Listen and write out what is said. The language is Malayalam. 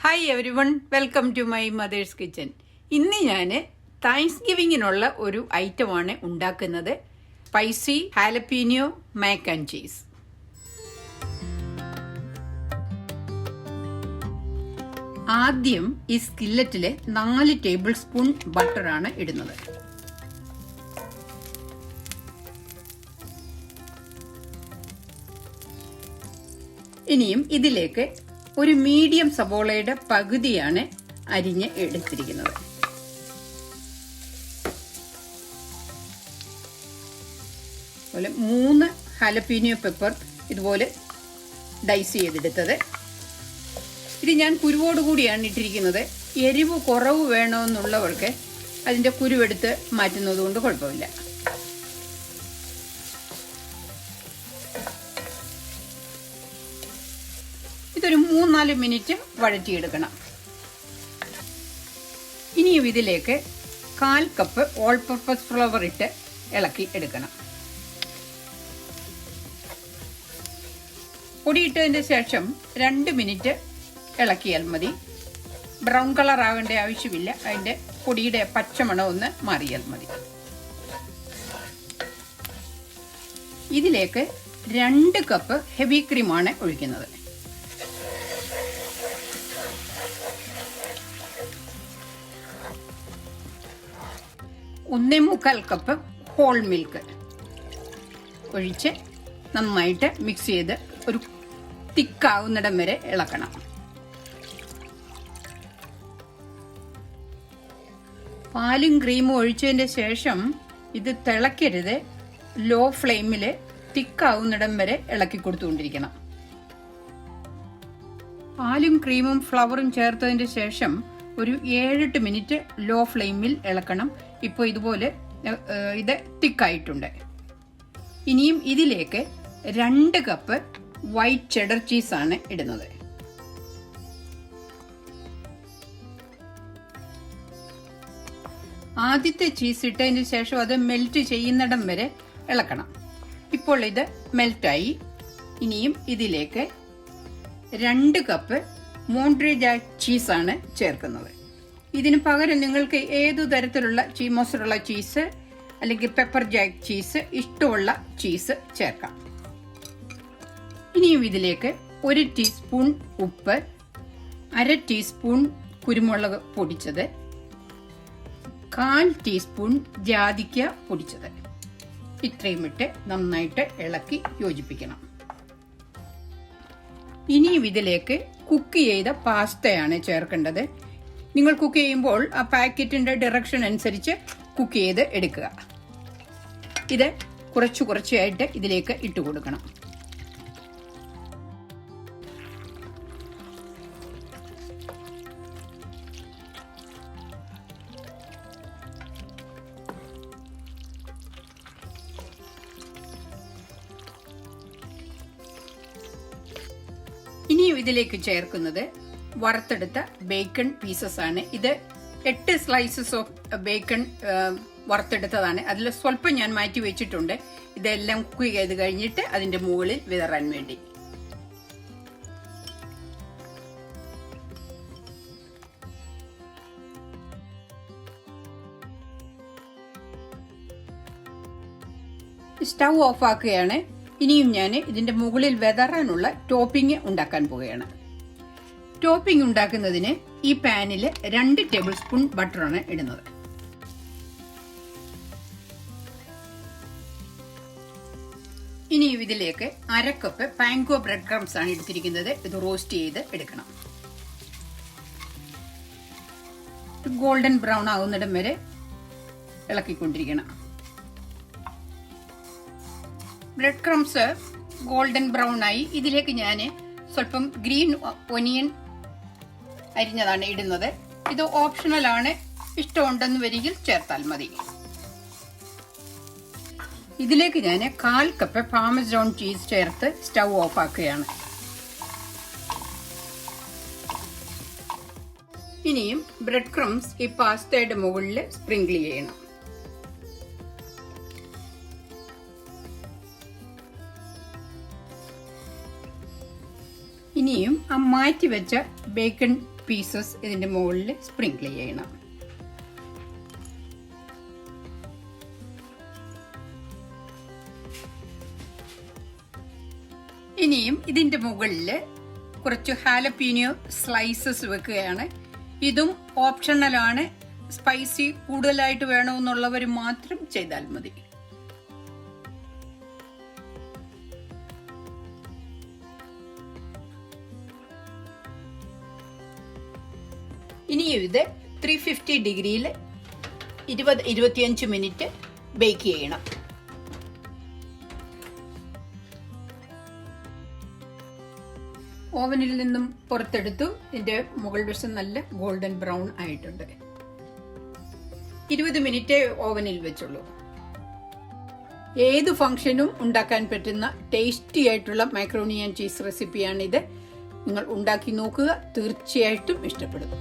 Hi everyone, welcome to my mother's kitchen. ഇന്ന് ഞാൻ താങ്ക്സ് ഗിവിങ്ങിനുള്ള ഒരു ഐറ്റമാണ് ഉണ്ടാക്കുന്നത്. Spicy jalapeno mac and cheese. ആദ്യം ഈ സ്കില്ലറ്റിൽ 4 ടേബിൾ സ്പൂൺ ബട്ടറാണ് ഇടുന്നത്. ഇനിയും ഇതിലേക്ക് ഒരു മീഡിയം സവോളയുടെ പകുതിയാണ് അരിഞ്ഞ് എടുത്തിരിക്കുന്നത്. അതുപോലെ 3 ഹാലപ്പീനിയോ പെപ്പർ ഇതുപോലെ ഡൈസ് ചെയ്തെടുത്തത്. ഇത് ഞാൻ കുരുവോടുകൂടിയാണ് ഇട്ടിരിക്കുന്നത്. എരിവ് കുറവ് വേണമെന്നുള്ളവർക്ക് അതിൻ്റെ കുരുവെടുത്ത് മാറ്റുന്നത് കൊണ്ട് കുഴപ്പമില്ല. ഇതൊരു 3-4 മിനിറ്റ് വഴറ്റിയെടുക്കണം. ഇനിയും ഇതിലേക്ക് 1/4 കപ്പ് ഓൾ പർപ്പസ് ഫ്ലവർ ഇട്ട് ഇളക്കി എടുക്കണം. പൊടിയിട്ടതിന് ശേഷം 2 മിനിറ്റ് ഇളക്കിയാൽ മതി. ബ്രൗൺ കളർ ആകേണ്ട ആവശ്യമില്ല. അതിൻ്റെ പൊടിയുടെ പച്ചമണം ഒന്ന് മാറിയാൽ മതി. ഇതിലേക്ക് 2 കപ്പ് ഹെവി ക്രീമാണ് ഒഴിക്കുന്നത്. 1/4 കപ്പ് ഹോൾ മിൽക്ക് ഒഴിച്ച് നന്നായിട്ട് മിക്സ് ചെയ്ത് ഒരു തിക്കാവുന്നിടം വരെ ഇളക്കണം. പാലും ക്രീമും ഒഴിച്ചതിൻ്റെ ശേഷം ഇത് തിളക്കരുത്. ലോ ഫ്ലെയിമിൽ തിക്കാവുന്നിടം വരെ ഇളക്കി കൊടുത്തുകൊണ്ടിരിക്കണം. പാലും ക്രീമും ഫ്ലവറും ചേർത്തതിൻ്റെ ശേഷം ഒരു 7-8 മിനിറ്റ് ലോ ഫ്ലെയിമിൽ ഇളക്കണം. ഇപ്പോൾ ഇതുപോലെ ഇത് തിക്കായിട്ടുണ്ട്. ഇനിയും ഇതിലേക്ക് 2 കപ്പ് വൈറ്റ് ചെഡർ ചീസാണ് ഇടുന്നത്. ആദ്യത്തെ ചീസ് ഇട്ടതിന് ശേഷം അത് മെൽറ്റ് ചെയ്യുന്നിടം വരെ ഇളക്കണം. ഇപ്പോൾ ഇത് മെൽറ്റായി. ഇനിയും ഇതിലേക്ക് 2 കപ്പ് മോൺട്രേ ജാക്ക് ചീസാണ് ചേർക്കുന്നത്. ഇതിന് പകരം നിങ്ങൾക്ക് ഏതു തരത്തിലുള്ള മൊസറല്ല ചീസ് അല്ലെങ്കിൽ പെപ്പർ ജാക്ക് ചീസ് ഇഷ്ടമുള്ള ചീസ് ചേർക്കാം. ഇനിയും ഇതിലേക്ക് 1 ടീസ്പൂൺ ഉപ്പ്, 1/2 ടീസ്പൂൺ കുരുമുളക് പൊടിച്ചത്, 1/4 ടീസ്പൂൺ ജാതിക്ക പൊടിച്ചത്, ഇത്രയും ഇട്ട് നന്നായിട്ട് ഇളക്കി യോജിപ്പിക്കണം. ഇനിയും ഇതിലേക്ക് കുക്ക് ചെയ്ത പാസ്തയാണ് ചേർക്കേണ്ടത്. നിങ്ങൾ കുക്ക് ചെയ്യുമ്പോൾ ആ പാക്കറ്റിന്റെ ഡയറക്ഷൻ അനുസരിച്ച് കുക്ക് ചെയ്ത് എടുക്കുക. ഇത് കുറച്ചായിട്ട് ഇതിലേക്ക് ഇട്ട് കൊടുക്കണം. ഇനിയും ഇതിലേക്ക് ചേർക്കുന്നത് വറുത്തെടുത്ത ബേക്കൺ പീസസ് ആണ്. ഇത് 8 സ്ലൈസസ് ഓഫ് ബേക്കൺ വറുത്തെടുത്തതാണ്. അതിൽ സ്വല്പം ഞാൻ മാറ്റി വെച്ചിട്ടുണ്ട്. ഇതെല്ലാം കുക്ക് ചെയ്ത് കഴിഞ്ഞിട്ട് അതിന്റെ മുകളിൽ വിതറാൻ വേണ്ടി. സ്റ്റൗ ഓഫ് ആക്കുകയാണ്. ഇനിയും ഞാൻ ഇതിന്റെ മുകളിൽ വിതറാനുള്ള ടോപ്പിംഗ് ഉണ്ടാക്കാൻ പോവുകയാണ്. ടോപ്പിംഗ് ഉണ്ടാക്കുന്നതിന് ഈ പാനിൽ 2 ടേബിൾ സ്പൂൺ ബട്ടറാണ് ഇടുന്നത്. ഇനിയും ഇതിലേക്ക് 1/2 കപ്പ് പാൻകോ ബ്രെഡ് ക്രംസ് ആണ് എടുത്തിരിക്കുന്നത്. ഇത് റോസ്റ്റ് ചെയ്ത് എടുക്കണം. ഗോൾഡൻ ബ്രൗൺ ആകുന്നിടം വരെ ഇളക്കിക്കൊണ്ടിരിക്കണം. ബ്രെഡ് ക്രംസ് ഗോൾഡൻ ബ്രൗൺ ആയി. ഇതിലേക്ക് ഞാൻ സ്വല്പം ഗ്രീൻ ഒനിയൻ അരിഞ്ഞതാണ് ഇടുന്നത്. ഇത് ഓപ്ഷണൽ ആണ്. ഇഷ്ടമുണ്ടെന്ന് വരികിൽ ചേർത്താൽ മതി. ഇതിലേക്ക് ഞാൻ 1/4 കപ്പ് പാർമസൻ ചീസ് ചേർത്ത് സ്റ്റൗ ഓഫ് ആക്കുകയാണ്. ഇനിയും ബ്രെഡ് ക്രംസ് ഈ പാസ്തയുടെ മുകളിൽ സ്പ്രിങ്കിൾ ചെയ്യണം. ഇനിയും ആ മാറ്റി വെച്ച ബേക്കൺ പീസസ് ഇതിൻ്റെ മുകളിൽ സ്പ്രിങ്കിൾ ചെയ്യണം. ഇനിയും ഇതിൻ്റെ മുകളിൽ കുറച്ച് ഹാലപ്പീനിയോ സ്ലൈസസ് വെക്കുകയാണ്. ഇതും ഓപ്ഷണലാണ്. സ്പൈസി കൂടുതലായിട്ട് വേണമെന്നുള്ളവർ മാത്രം ചെയ്താൽ മതി. ഇനിയും ഇത് 350 ഡിഗ്രിയിൽ 20-25 മിനിറ്റ് ബേക്ക് ചെയ്യണം. ഓവനിൽ നിന്നും പുറത്തെടുത്തു. ഇതിൻ്റെ മുകൾ വശം നല്ല ഗോൾഡൻ ബ്രൗൺ ആയിട്ടുണ്ട്. 20 മിനിറ്റ് ഓവനിൽ വെച്ചുള്ളൂ. ഏത് ഫംഗ്ഷനും ഉണ്ടാക്കാൻ പറ്റുന്ന ടേസ്റ്റി ആയിട്ടുള്ള മാക്രോണി ആൻഡ് ചീസ് റെസിപ്പിയാണിത്. നിങ്ങൾ ഉണ്ടാക്കി നോക്കുക, തീർച്ചയായിട്ടും ഇഷ്ടപ്പെടും.